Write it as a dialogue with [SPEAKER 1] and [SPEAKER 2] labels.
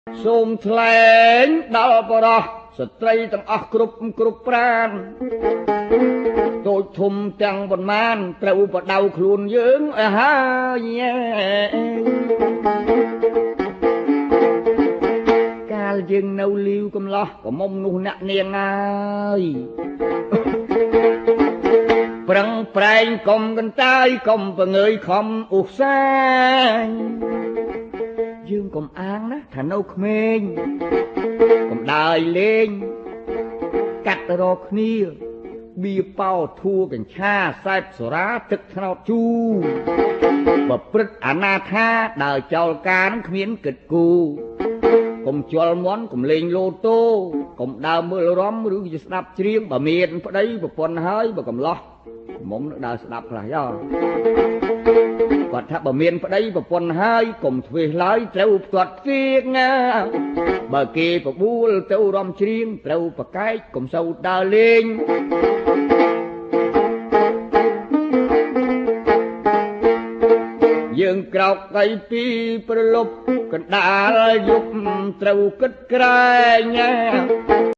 [SPEAKER 1] សូមថ្លែងដល់បរោះស្ត្រីទាំងអស់គ្រប់ប្រានតូចធំទាំងប៉ុន្មានត្រូវបដៅខ្លួនយើងឲ្យហើយកាលយើងនៅលីវកំឡោះកុំមុំនោះអ្នកនាងហើយប្រឹងប្រែងកុំកន្តាយកុំបង្ើយខំឧស្សាហ៍យើងកុំអាងណាថានៅក្មេងកុំដើរលេងកាត់រកគ្នាបៀប៉ោធួកញ្ឆាសែបសូរាទឹកថ្នោតជូប្រព្រឹត្តអនាថាដើរចោលការនឹងគ្មានគិតគូកុំជល់មន់កុំលេងលូតូកុំដើរមើលរំឬជាស្ដាប់ច្រៀងបើមានប្តីប្រពន្ធហើយបើកំឡោះមុំនឹងដើរស្ដាប់ខ្លះយោគាត់ថាបើមានប្តីប្រពន្ធហើយកុំធ្វេសឡើយត្រូវផ្ទាត់ផ្ទៀងណាបើគេបបួលទៅរំច្រៀងត្រូវប្រកែកកុំសូវដើរលេងយើងក្រោកដៃពីប្រលប់កណ្ដាលយប់ត្រូវគិតក្រែង